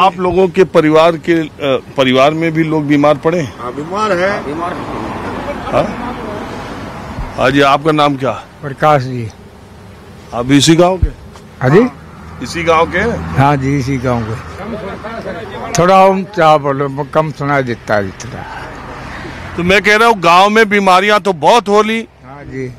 आप लोगों के परिवार में भी लोग बीमार पड़े? हाँ, बीमार है। हाँ जी, आपका नाम क्या? प्रकाश जी। आप इसी गांव के? हाँ जी, इसी गांव के? हाँ जी, इसी गांव के। थोड़ा ऊंचा बोलो, कम सुनाई देता है इतना। तो मैं कह रहा हूँ गांव में बीमारियां तो बहुत हो ली। हाँ जी,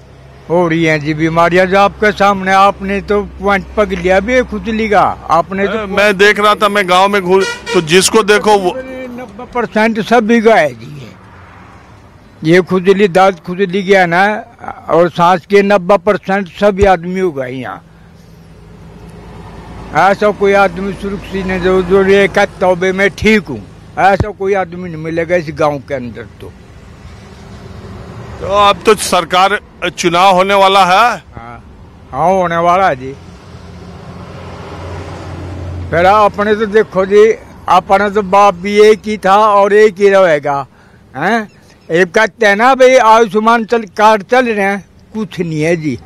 हो रही हैं जी बीमारियां, जो आपके सामने। आपने तो पॉइंट पकड़ लिया भी खुजली का। आपने तो मैं देख रहा था, मैं गांव में घूम, तो जिसको देखो वो 90% सभी का है जी। ये खुजली, दांत खुजली गया ना, और सांस के 90% सभी आदमी होगा यहाँ। ऐसा कोई आदमी सुरक्षित नहीं जो ये कहता हो मैं ठीक हूँ, ऐसा कोई आदमी नहीं मिलेगा इस गांव के अंदर। तो अब तो सरकार चुनाव होने वाला है। हाँ होने वाला है जी। फिर अपने तो देखो जी, अपने तो बाप भी एक ही था और एक ही रहेगा। हैं, एक कहते हैं ना भाई आयुष्मान कार्ड चल रहे हैं, कुछ नहीं है जी।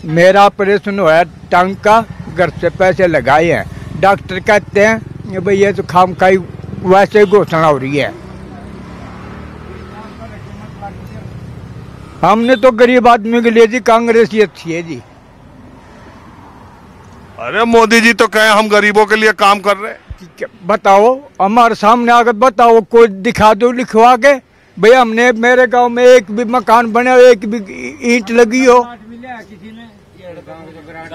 मेरा ऑपरेशन हुआ है टांग का, घर से पैसे लगाए हैं। डॉक्टर कहते हैं भाई ये तो खामखाई वैसे घोषणा हो रही है। हमने तो गरीब आदमी के लिए जी कांग्रेस ही अच्छी है जी। अरे मोदी जी तो कहे हम गरीबों के लिए काम कर रहे हैं। बताओ, हमारे सामने आकर बताओ, कोई दिखा दो लिखवा के भाई हमने मेरे गांव में एक भी मकान बने, एक भी ईंट लगी हो।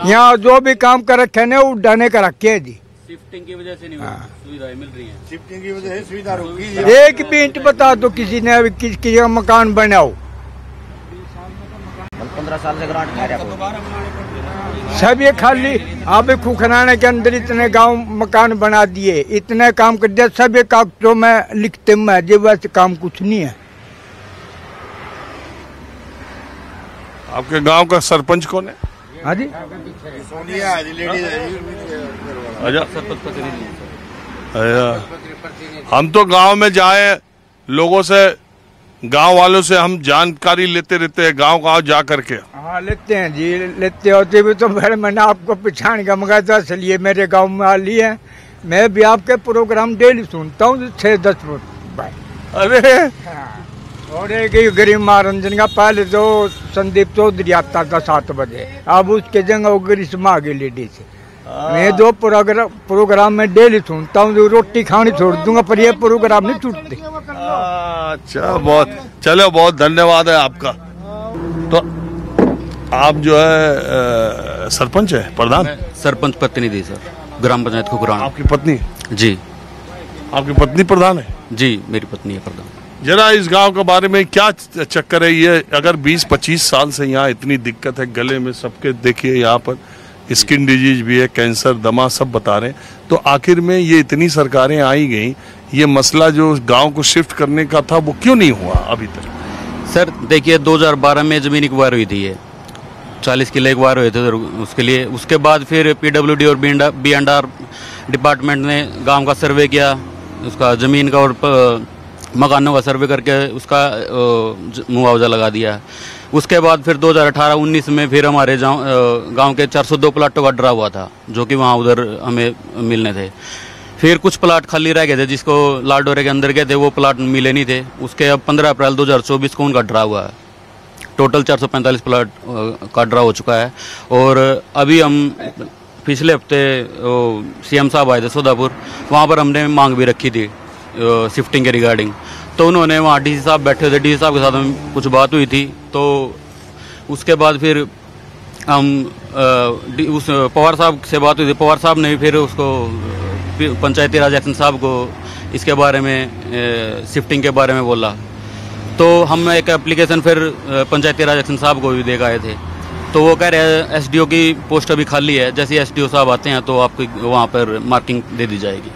यहाँ जो भी काम कर रखे हैं वो डाने का रखे है जी। शिफ्टिंग की वजह से नहीं सुविधाएं मिल रही हैं। शिफ्टिंग की वजह से सुविधा होगी। एक भी ईंट बता दो किसी ने अभी किसी का मकान बनाओ। 15 साल से ग्रांट खा रहा है सब ये खाली आप खुखराने के अंदर इतने गांव मकान बना दिए, इतने काम कर दिया। सब ये कागजों में लिखते मैं जो वैसे काम कुछ नहीं है। आपके गांव का सरपंच कौन है? हाँ जी, सोनिया है जी, लेडीज है जी। हम तो गांव में जाए, लोगों से, गांव वालों से हम जानकारी लेते रहते हैं, गांव जा करके। हाँ लेते हैं जी, लेते होते भी तो फिर मैंने आपको पहचान का मगा था, इसलिए मेरे गांव में आ ली है। मैं भी आपके प्रोग्राम डेली सुनता हूँ 6-10 भाई। अरे और एक गरीब मनोरंजन का पहले तो संदीप चौधरी आता था 7 बजे, अब उसके जगह ग्रीष्मा आ गई लेडीज। मैं 2 प्रोग्राम में डेली सुनता हूँ, रोटी खानी छोड़ दूंगा पर ये प्रोग्राम नहीं छूटते। अच्छा, बहुत धन्यवाद है आपका। तो आप जो है सरपंच है, प्रधान? सरपंच प्रतिनिधि सर, ग्राम पंचायत खुखराना। आपकी पत्नी? जी। आपकी पत्नी प्रधान है? जी, मेरी पत्नी है प्रधान। जरा इस गांव के बारे में क्या चक्कर है ये? अगर 20-25 साल से यहाँ इतनी दिक्कत है, गले में सबके देखिए यहाँ पर स्किन डिजीज भी है, कैंसर, दमा सब बता रहे हैं, तो आखिर में ये इतनी सरकारें आई गई, ये मसला जो गांव को शिफ्ट करने का था वो क्यों नहीं हुआ अभी तक? सर देखिए, 2012 में जमीन एक्वायर हुई थी, ये 40 किले एक्वायर हुए थे उसके लिए। उसके बाद फिर PWD और B&R डिपार्टमेंट ने गांव का सर्वे किया, उसका ज़मीन का और मकानों का सर्वे करके उसका मुआवजा लगा दिया। उसके बाद फिर 2018-19 में फिर हमारे गांव के 402 प्लाटों का ड्रा हुआ था, जो कि वहाँ उधर हमें मिलने थे। फिर कुछ प्लाट खाली रह गए थे, जिसको लाडोरे के अंदर गए थे, वो प्लाट मिले नहीं थे। उसके अब 15 अप्रैल 2024 को उनका ड्रा हुआ है। टोटल 445 प्लाट का ड्रा हो चुका है। और अभी हम पिछले हफ्ते CM साहब आए थे सोदापुर, वहाँ पर हमने मांग भी रखी थी शिफ्टिंग के रिगार्डिंग। तो उन्होंने वहाँ DC साहब बैठे थे, DC साहब के साथ हम कुछ बात हुई थी। तो उसके बाद फिर हम उस पवार साहब से बात हुई थी। पवार साहब ने फिर उसको पंचायती राज एक्शन साहब को इसके बारे में शिफ्टिंग के बारे में बोला। तो हम एक एप्लीकेशन फिर पंचायती राज एक्शन साहब को भी दे आए थे। तो वो कह रहे हैं SDO की पोस्ट अभी खाली है, जैसे SDO साहब आते हैं तो आपको वहाँ पर मार्किंग दे दी जाएगी।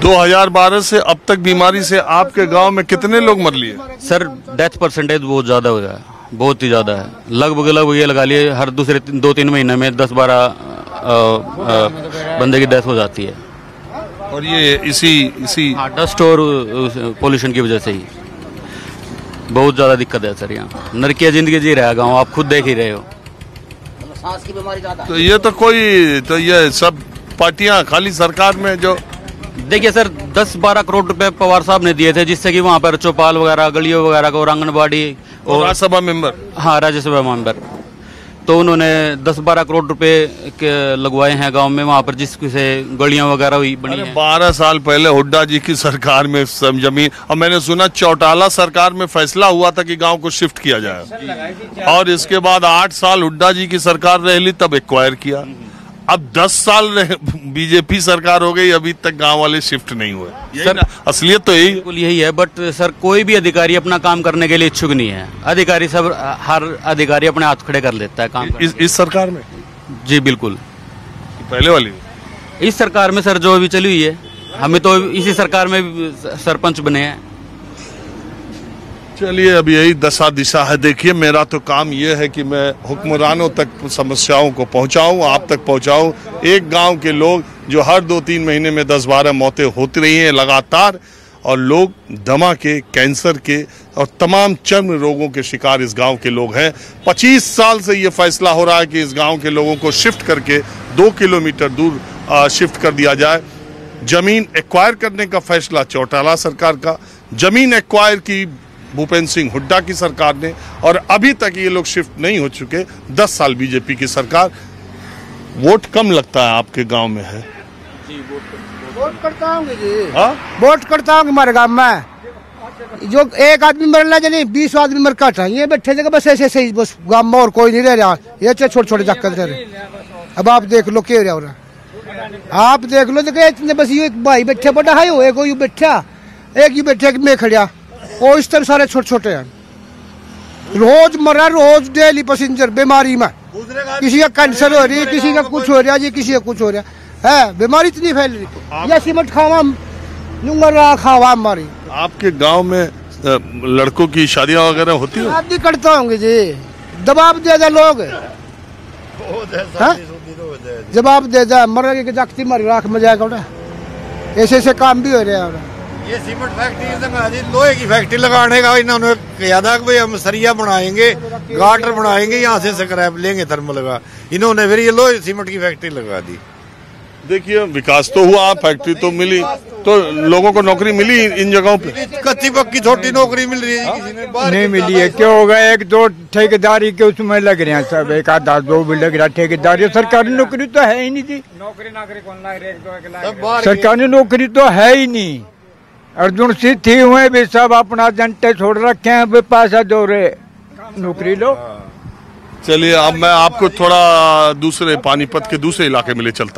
2012 से अब तक बीमारी से आपके गांव में कितने लोग मर लिए? सर डेथ परसेंटेज बहुत ज़्यादा हो गया है, बहुत ही ज़्यादा है। लगभग ये लगा लिए हर दूसरे 2-3 महीने में 10-12 बंदे की डेथ हो जाती है। और ये इसी डस्ट और पोल्यूशन की वजह से ही बहुत ज़्यादा दिक्कत है सर। यहाँ नरकीय जिंदगी जी रहा गाँव, आप खुद देख ही रहे हो। सांस की बीमारी ज्यादा। तो ये सब पार्टियां खाली सरकार में जो देखिए सर, 10-12 करोड़ रुपए पवार साहब ने दिए थे, जिससे कि वहाँ पर चौपाल वगैरह, गलियों वगैरह को, आंगनबाड़ी और राज्यसभा मेंबर, हाँ राज्यसभा मेंबर, तो उन्होंने 10-12 करोड़ रुपए के लगवाए हैं गांव में, वहाँ पर जिससे गलियां वगैरह हुई बनी है। 12 साल पहले हुड्डा जी की सरकार में जमीन, और मैंने सुना चौटाला सरकार में फैसला हुआ था कि गांव को शिफ्ट किया जाए, और इसके बाद 8 साल हुड्डा जी की सरकार रही, तब एक्वायर किया। अब 10 साल बीजेपी सरकार हो गई, अभी तक गांव वाले शिफ्ट नहीं हुए। सर असलियत तो यही है, बट सर कोई भी अधिकारी अपना काम करने के लिए इच्छुक नहीं है। अधिकारी सब, हर अधिकारी अपने हाथ खड़े कर लेता है काम इस सरकार में। जी बिल्कुल। पहले वाली इस सरकार में सर जो अभी चली हुई है, हमें तो इसी सरकार में सरपंच बने हैं। चलिए, अब यही दशा दिशा है। देखिए, मेरा तो काम यह है कि मैं हुक्मरानों तक समस्याओं को पहुंचाऊं, आप तक पहुंचाऊं। एक गांव के लोग जो हर 2-3 महीने में 10-12 मौतें होती रही हैं लगातार, और लोग दमा के, कैंसर के और तमाम चर्म रोगों के शिकार इस गांव के लोग हैं। 25 साल से ये फैसला हो रहा है कि इस गांव के लोगों को शिफ्ट करके 2 किलोमीटर दूर शिफ्ट कर दिया जाए। जमीन एक्वायर करने का फैसला चौटाला सरकार का, जमीन एक्वायर की भूपेंद्र सिंह हुड्डा की सरकार ने, और अभी तक ये लोग शिफ्ट नहीं हो चुके। 10 साल बीजेपी की सरकार। वोट कम लगता है आपके गांव में है? जी वोट करता हूँ जी। हाँ, वोट करता हूँ हमारे गाँव में। जो एक आदमी मरना चाहिए, 20 आदमी मर का चाहिए बैठे जगह, बस ऐसे ही बस गाँव में और कोई नहीं रह रहा। ये छोटे छोटे चक्कर रहे। अब आप देख लो क्या हो रहा, आप देख लो। देखिए इतने बस ये भाई बैठे बड़ा है, एक यू बैठा, एक यू बैठे, मैं खड़ा, और इस तरह सारे छोटे छोटे हैं। रोज मरा, रोज डेली पैसेंजर बीमारी में, किसी का कैंसर हो रही है, किसी का कुछ हो रहा है जी, किसी का कुछ हो रहा है। बीमारी इतनी फैल रही है। सीमेंट खावा, नुंगर खावा हमारी। आपके गांव में लड़कों की शादियां वगैरह होती है? शादी करता होंगे जी, दबाव दे दे लोग, जवाब दे दे, मर के जागती मर राख में जाएगा। ऐसे ऐसे काम भी हो रहे हैं। ये सीमेंट फैक्ट्री, लोहे की फैक्ट्री लगाने का इन्होंने कहा था कि भाई हम सरिया बनाएंगे, गाटर बनाएंगे, यहाँ से स्क्रैप लेंगे थर्मल का। इन्होंने फिर ये लोहे सीमेंट की फैक्ट्री लगा दी। देखिए, विकास तो हुआ, फैक्ट्री तो मिली, तो लोगों को नौकरी मिली इन जगहों पे। कच्ची पक्की छोटी नौकरी मिल रही है, किसी ने नहीं मिली है। क्यों होगा? 1-2 ठेकेदारी के उसमें लग रहे हैं सब, 1-2 भी लग रहा ठेकेदारी। सरकारी नौकरी तो है ही नहीं थी, सरकारी नौकरी तो है ही नहीं। अर्जुन सिंह थी हुए भी सब अपना जनते छोड़ रखे हैं, वे पैसा दो रहे, नौकरी लो। चलिए, अब मैं आपको थोड़ा दूसरे पानीपत के दूसरे इलाके में ले चलता हूँ।